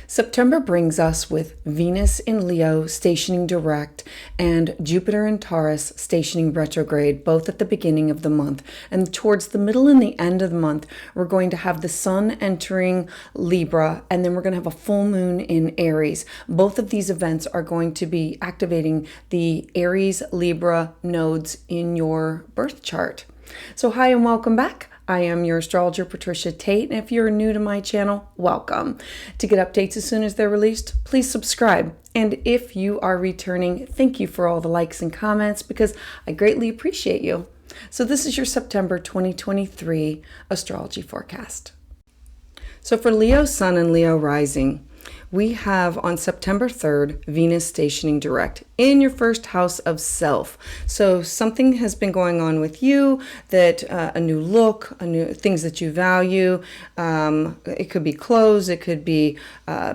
September brings us with Venus in Leo stationing direct and Jupiter in Taurus stationing retrograde, both at the beginning of the month. And towards the middle and the end of the month, we're going to have the sun entering Libra, and then we're going to have a full moon in Aries. Both of these events are going to be activating the Aries Libra nodes in your birth chart. So hi and welcome back. I am your astrologer, Patricia Tate, and if you're new to my channel, welcome. To get updates as soon as they're released, please subscribe. And if you are returning, thank you for all the likes and comments because I greatly appreciate you. So this is your September 2023 astrology forecast. So for Leo Sun and Leo Rising, we have on September 3rd, Venus stationing direct in your first house of self. So something has been going on with you that a new look, things that you value. It could be clothes, it could be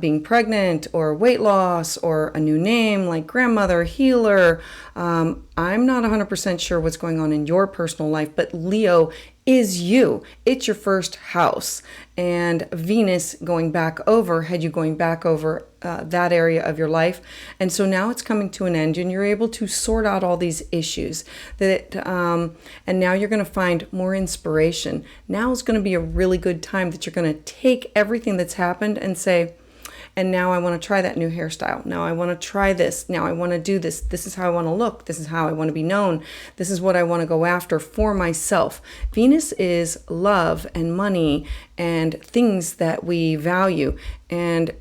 being pregnant or weight loss or a new name like grandmother, healer. I'm not 100% sure what's going on in your personal life, but Leo is you. It's your first house. And Venus going back over, had you going back over that area of your life. And so now it's coming to an end and you're able to sort out all these issues and now you're going to find more inspiration. Now is going to be a really good time that you're going to take everything that's happened and say, and now I want to try that new hairstyle. Now I want to try this. Now I want to do this. This is how I want to look. This is how I want to be known. This is what I want to go after for myself. Venus is love and money and things that we value. And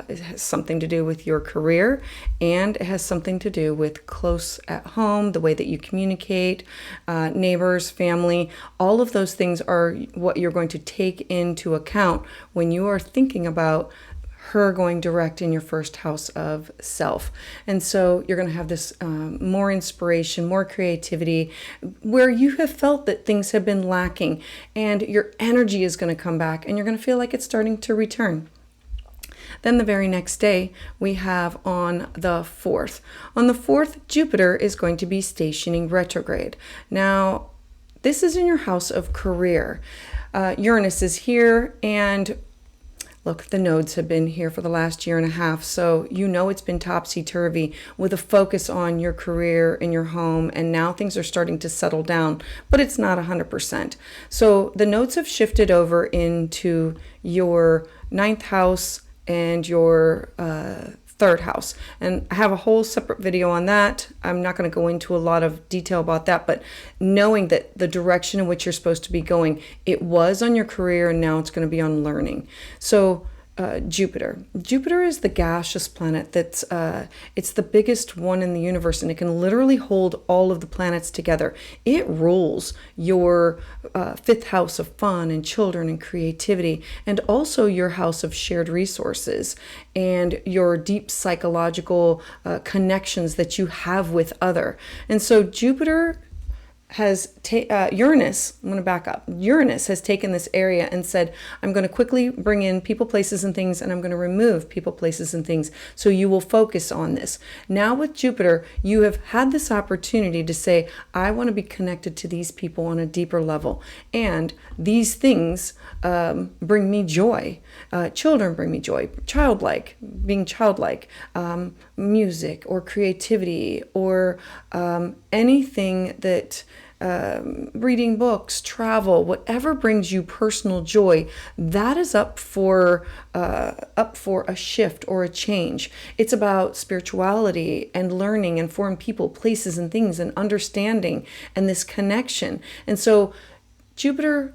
it has something to do with your career, and it has something to do with close at home, the way that you communicate, neighbors, family. All of those things are what you're going to take into account when you are thinking about her going direct in your first house of self. And so you're going to have this more inspiration, more creativity, where you have felt that things have been lacking, and your energy is going to come back, and you're going to feel like it's starting to return. Then the very next day, we have on the 4th. On the 4th, Jupiter is going to be stationing retrograde. Now, this is in your house of career. Uranus is here, and look, the nodes have been here for the last year and a half, so you know it's been topsy-turvy with a focus on your career and your home, and now things are starting to settle down, but it's not 100%. So the nodes have shifted over into your 9th house and your 3rd house. And I have a whole separate video on that. I'm not going to go into a lot of detail about that, but knowing that the direction in which you're supposed to be going, it was on your career and now it's going to be on learning. So Jupiter is the gaseous planet that's it's the biggest one in the universe, and it can literally hold all of the planets together. It rules your 5th house of fun and children and creativity, and also your house of shared resources and your deep psychological connections that you have with other. And so Jupiter has Uranus, I'm going to back up. Uranus has taken this area and said, I'm going to quickly bring in people, places, and things, and I'm going to remove people, places, and things. So you will focus on this. Now with Jupiter, you have had this opportunity to say, I want to be connected to these people on a deeper level. And these things bring me joy. Children bring me joy. Being childlike, music or creativity or anything that reading books, travel, whatever brings you personal joy, that is up for a shift or a change. It's about spirituality and learning and foreign people, places, and things, and understanding and this connection. And so Jupiter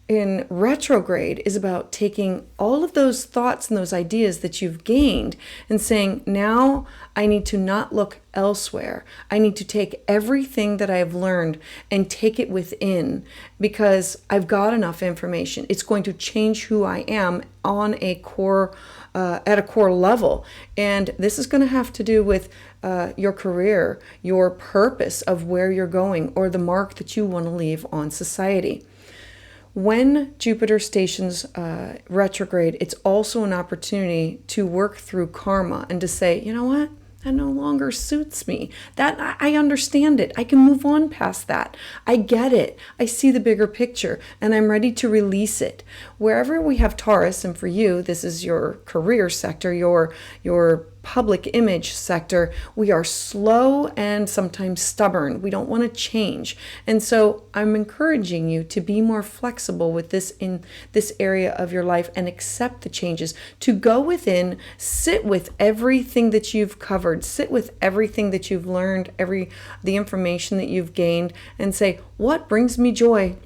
in retrograde is about taking all of those thoughts and those ideas that you've gained and saying, now I need to not look elsewhere. I need to take everything that I have learned and take it within, because I've got enough information. It's going to change who I am on a core, at a core level. And this is going to have to do with your career, your purpose of where you're going, or the mark that you want to leave on society. When Jupiter stations retrograde, it's also an opportunity to work through karma and to say, you know what? that no longer suits me. That I understand it. I can move on past that. I get it. I see the bigger picture and I'm ready to release it. Wherever we have Taurus, and for you, this is your career sector, your public image sector, we are slow and sometimes stubborn. We don't want to change. And so I'm encouraging you to be more flexible with this in this area of your life and accept the changes, to go within, sit with everything that you've covered, sit with everything that you've learned, the information that you've gained, and say, what brings me joy?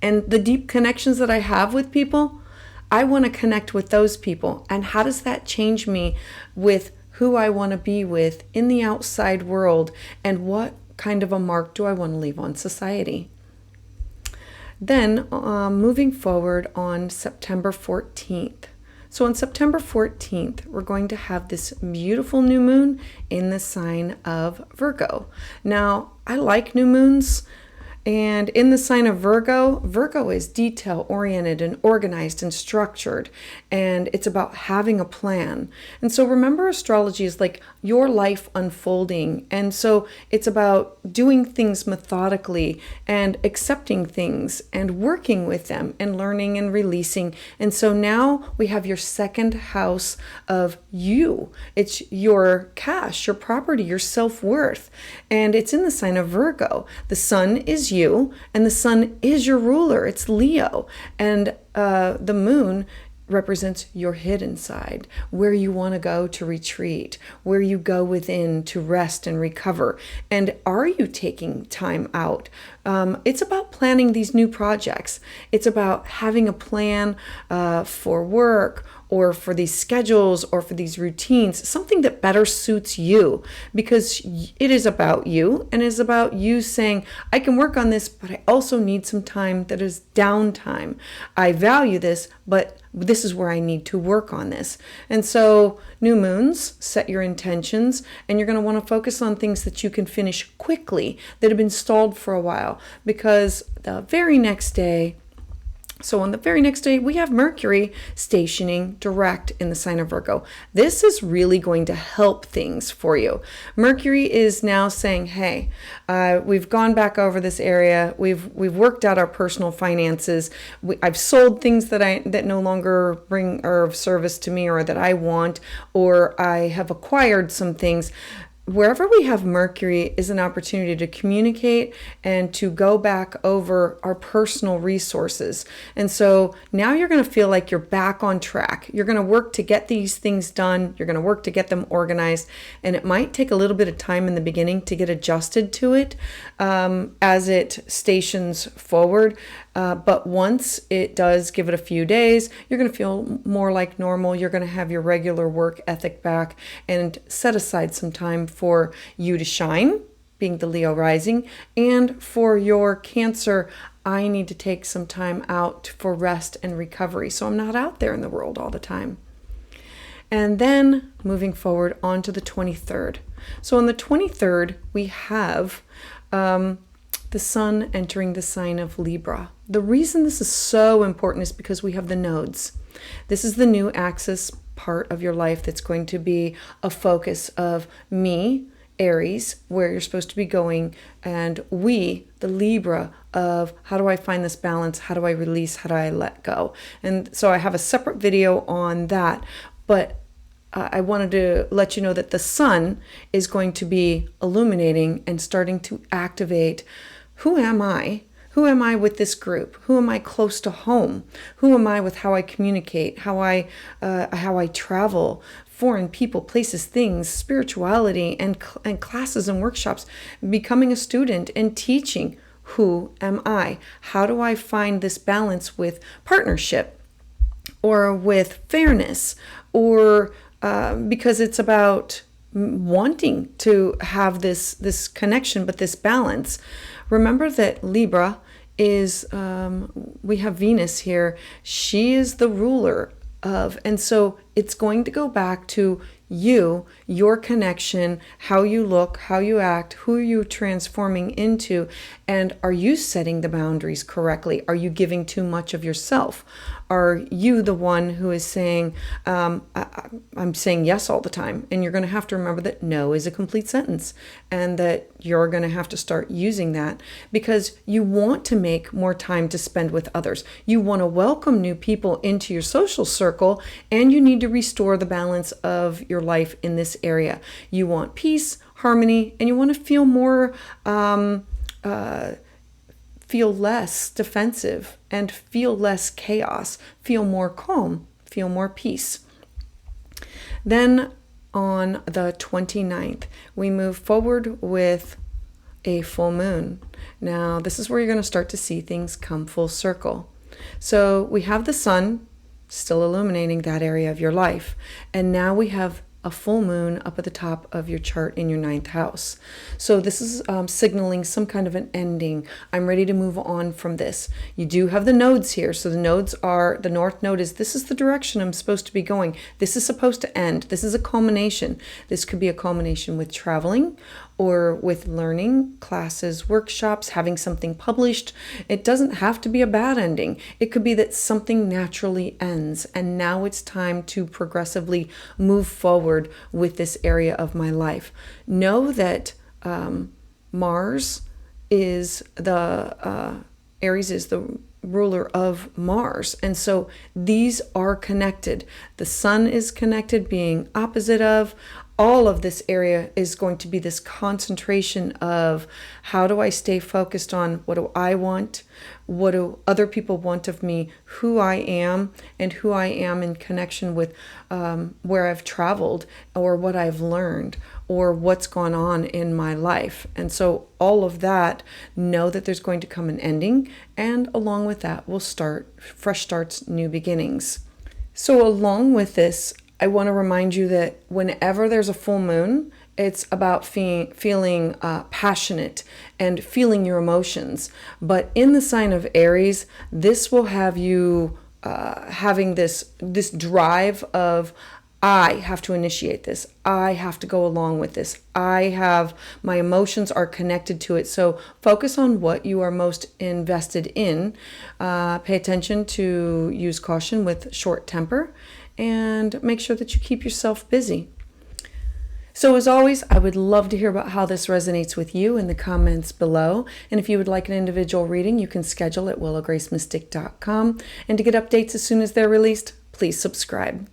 And the deep connections that I have with people, I want to connect with those people. And how does that change me with who I want to be with in the outside world? And what kind of a mark do I want to leave on society? Then moving forward on September 14th. So on September 14th, we're going to have this beautiful new moon in the sign of Virgo. Now, I like new moons. And in the sign of Virgo, Virgo is detail-oriented and organized and structured, and it's about having a plan. And so remember, astrology is like your life unfolding, and so it's about doing things methodically and accepting things and working with them and learning and releasing. And so now we have your second house of you. It's your cash, your property, your self-worth, and it's in the sign of Virgo. The sun is you, and the sun is your ruler. It's Leo, and the moon represents your hidden side, where you want to go to retreat, where you go within to rest and recover. And are you taking time out? It's about planning these new projects. It's about having a plan for work, or for these schedules, or for these routines, something that better suits you, because it is about you, and it is about you saying, I can work on this, but I also need some time that is downtime. I value this, but this is where I need to work on this. And so new moons, set your intentions, and you're going to want to focus on things that you can finish quickly, that have been stalled for a while, because the very next day, so on the very next day, we have Mercury stationing direct in the sign of Virgo. This is really going to help things for you. Mercury is now saying, hey, we've gone back over this area. We've worked out our personal finances. I've sold things that no longer bring or of service to me, or that I want, or I have acquired some things. Wherever we have Mercury is an opportunity to communicate and to go back over our personal resources. And so now you're going to feel like you're back on track. You're going to work to get these things done. You're going to work to get them organized. And it might take a little bit of time in the beginning to get adjusted to it as it stations forward. But once it does, give it a few days, you're going to feel more like normal. You're going to have your regular work ethic back, and set aside some time for you to shine, being the Leo rising, and for your Cancer, I need to take some time out for rest and recovery, so I'm not out there in the world all the time. And then moving forward on to the 23rd. So on the 23rd, we have the sun entering the sign of Libra. The reason this is so important is because we have the nodes. This is the new axis part of your life that's going to be a focus of me, Aries, where you're supposed to be going, and we, the Libra, of how do I find this balance? How do I release? How do I let go? And so I have a separate video on that, but I wanted to let you know that the sun is going to be illuminating and starting to activate. Who am I? Who am I with this group? Who am I close to home? Who am I with how I communicate, how I travel, foreign people, places, things, spirituality, and classes and workshops, becoming a student and teaching. Who am I? How do I find this balance with partnership, or with fairness, or because it's about wanting to have this connection, but this balance. Remember that Libra is, we have Venus here. She is the ruler of, and so it's going to go back to you, your connection, how you look, how you act, who you're transforming into, and are you setting the boundaries correctly? Are you giving too much of yourself? Are you the one who is saying, I'm saying yes all the time? And you're going to have to remember that no is a complete sentence, and that you're going to have to start using that because you want to make more time to spend with others. You want to welcome new people into your social circle, and you need to restore the balance of your life in this area. You want peace, harmony, and you want to feel more, feel less defensive and feel less chaos, feel more calm, feel more peace. Then on the 29th, we move forward with a full moon. Now, this is where you're going to start to see things come full circle. So we have the sun still illuminating that area of your life. And now we have a full moon up at the top of your chart in your 9th house. So this is signaling some kind of an ending. I'm ready to move on from this. You do have the nodes here. So the nodes are, the north node is, this is the direction I'm supposed to be going. This is supposed to end. This is a culmination. This could be a culmination with traveling or with learning, classes, workshops, having something published. It doesn't have to be a bad ending. It could be that something naturally ends, and now it's time to progressively move forward with this area of my life. Know that Mars is the, Aries is the ruler of Mars. And so these are connected. The sun is connected, being opposite of. All of this area is going to be this concentration of how do I stay focused on what do I want, what do other people want of me, who I am, and who I am in connection with where I've traveled or what I've learned or what's gone on in my life. And so all of that, know that there's going to come an ending, and along with that will start fresh starts, new beginnings. So along with this, I want to remind you that whenever there's a full moon, it's about feeling passionate and feeling your emotions. But in the sign of Aries, this will have you having this drive of, I have to initiate this. I have to go along with this. My emotions are connected to it. So focus on what you are most invested in. Pay attention to use caution with short temper, and make sure that you keep yourself busy. So as always, I would love to hear about how this resonates with you in the comments below. And if you would like an individual reading, you can schedule at willowgracemystic.com. And to get updates as soon as they're released, please subscribe.